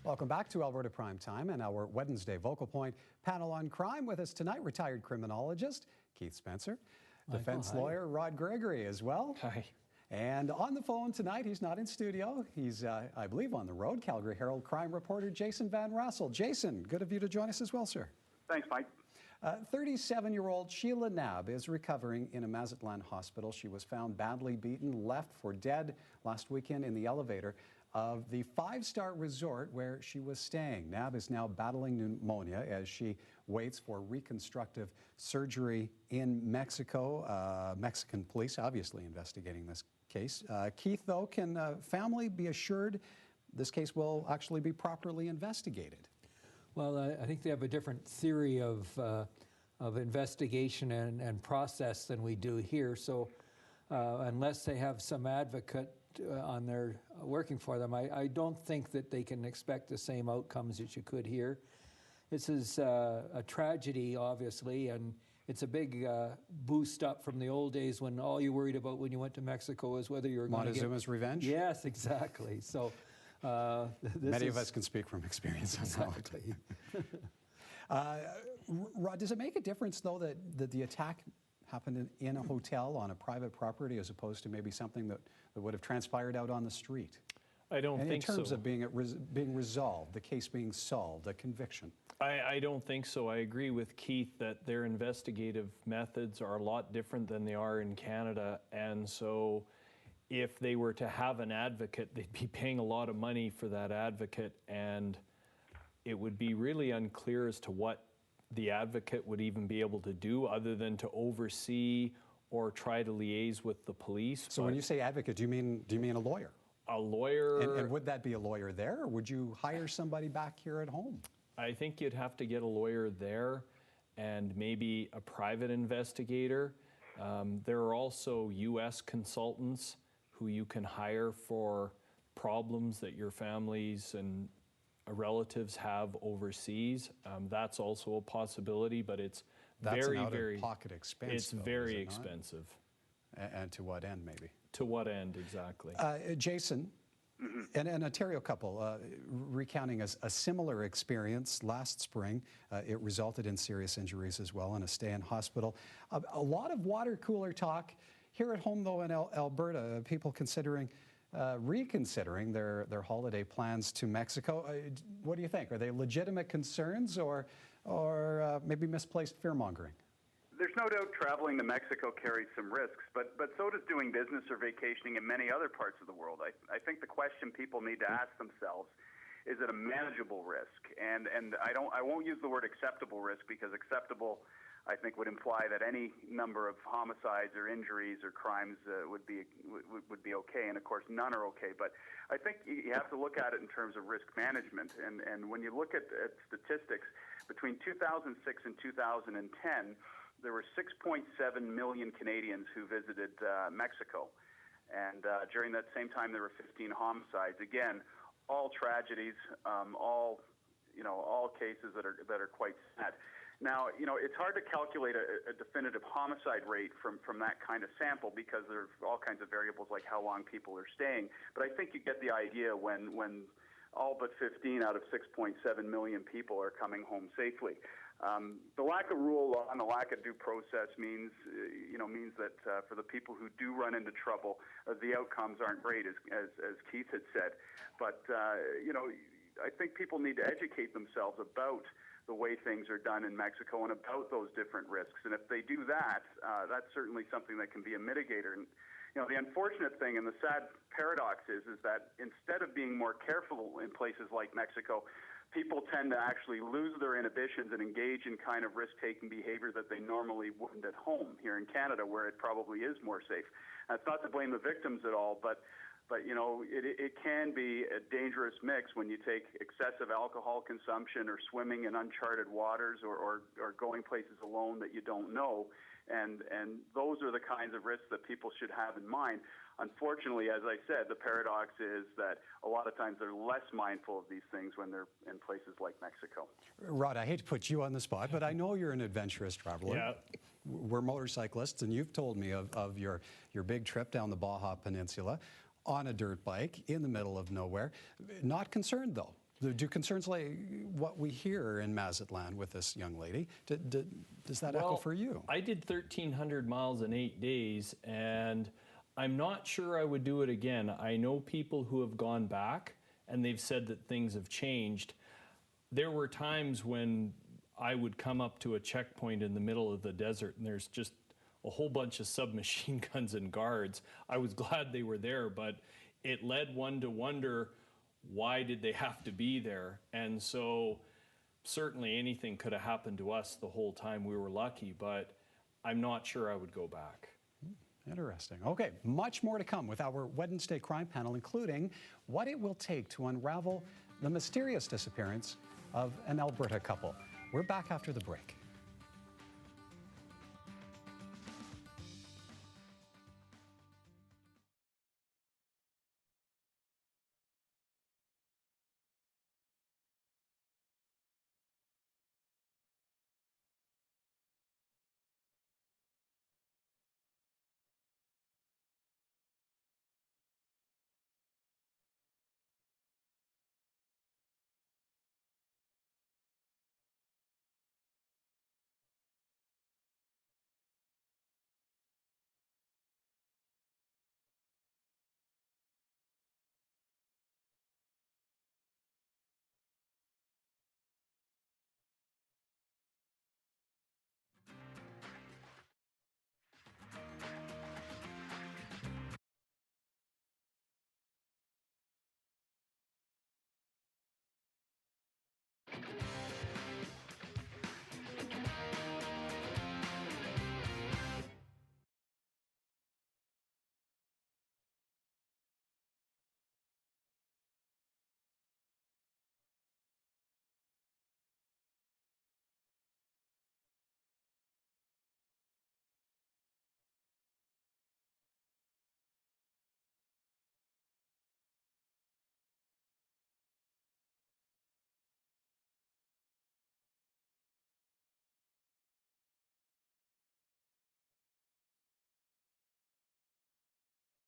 Welcome back to Alberta Prime Time and our Wednesday Vocal Point panel on crime. With us tonight, retired criminologist Keith Spencer, defense lawyer Rod Gregory as well. Hi. And on the phone tonight, he's not in studio. He's, I believe, on the road, Calgary Herald crime reporter Jason Van Rassel. Jason, good of you to join us as well, sir. Thanks, Mike. 37-year-old Sheila Knabb is recovering in a Mazatlan hospital. She was found badly beaten, left for dead last weekend in the elevator of the five-star resort where she was staying. Knabb is now battling pneumonia as she waits for reconstructive surgery in Mexico. Mexican police obviously investigating this case. Keith, though, can family be assured this case will actually be properly investigated? Well, I think they have a different theory of investigation and process than we do here. So unless they have some advocate on their working for them, I don't think that they can expect the same outcomes that you could here. This is a tragedy, obviously, and it's a big boost up from the old days when all you worried about when you went to Mexico was whether you were going to get... Montezuma's revenge? Yes, exactly. So many of us can speak from experience on exactly. Rod, does it make a difference, though, that the attack happened in a hotel on a private property as opposed to maybe something that would have transpired out on the street? I don't think so. In terms of being resolved, the case being solved, a conviction. I don't think so. I agree with Keith that their investigative methods are a lot different than they are in Canada, and so if they were to have an advocate, they'd be paying a lot of money for that advocate, and it would be really unclear as to what the advocate would even be able to do other than to oversee or try to liaise with the police. So when you say advocate, do you mean a lawyer? A lawyer. And would that be a lawyer there, or would you hire somebody back here at home? I think you'd have to get a lawyer there and maybe a private investigator. There are also U.S. consultants who you can hire for problems that your families and relatives have overseas. That's also a possibility, but it's very out-of-pocket expense. It's very expensive. And to what end, maybe? To what end, exactly? Jason, an Ontario couple recounting a similar experience last spring. It resulted in serious injuries as well and a stay in hospital. A lot of water cooler talk here at home, though, in Alberta. People considering reconsidering their holiday plans to Mexico. What do you think? Are they legitimate concerns or maybe misplaced fear-mongering? There's no doubt traveling to Mexico carries some risks, but so does doing business or vacationing in many other parts of the world. I think the question people need to ask themselves, is it a manageable risk? And I won't use the word acceptable risk, because acceptable, I think, would imply that any number of homicides or injuries or crimes would be okay, and of course none are okay. But I think you have to look at it in terms of risk management. And when you look at statistics, between 2006 and 2010, there were 6.7 million Canadians who visited Mexico, and during that same time there were 15 homicides. Again, all tragedies, all cases that are quite sad. Now, it's hard to calculate a definitive homicide rate from that kind of sample, because there are all kinds of variables like how long people are staying. But I think you get the idea when all but 15 out of 6.7 million people are coming home safely. The lack of rule of law and the lack of due process means that for the people who do run into trouble, the outcomes aren't great, as Keith had said. But I think people need to educate themselves about the way things are done in Mexico and about those different risks. And if they do that, that's certainly something that can be a mitigator. And the unfortunate thing and the sad paradox is that instead of being more careful in places like Mexico, people tend to actually lose their inhibitions and engage in kind of risk-taking behavior that they normally wouldn't at home here in Canada, where it probably is more safe. That's not to blame the victims at all, but it can be a dangerous mix when you take excessive alcohol consumption or swimming in uncharted waters or going places alone that you don't know. And those are the kinds of risks that people should have in mind. Unfortunately, as I said, the paradox is that a lot of times they're less mindful of these things when they're in places like Mexico. Rod, I hate to put you on the spot, but I know you're an adventurous traveler. Yeah. We're motorcyclists, and you've told me of your big trip down the Baja Peninsula on a dirt bike in the middle of nowhere. Not concerned, though, Do concerns like what we hear in Mazatlan with this young lady, does that echo for you? I did 1,300 miles in 8 days, and I'm not sure I would do it again. I know people who have gone back, and they've said that things have changed. There were times when I would come up to a checkpoint in the middle of the desert, and there's just a whole bunch of submachine guns and guards. I was glad they were there, but it led one to wonder, why did they have to be there? And so certainly anything could have happened to us the whole time. We were lucky, but I'm not sure I would go back. Interesting. Okay, much more to come with our Wednesday crime panel, including what it will take to unravel the mysterious disappearance of an Alberta couple. We're back after the break.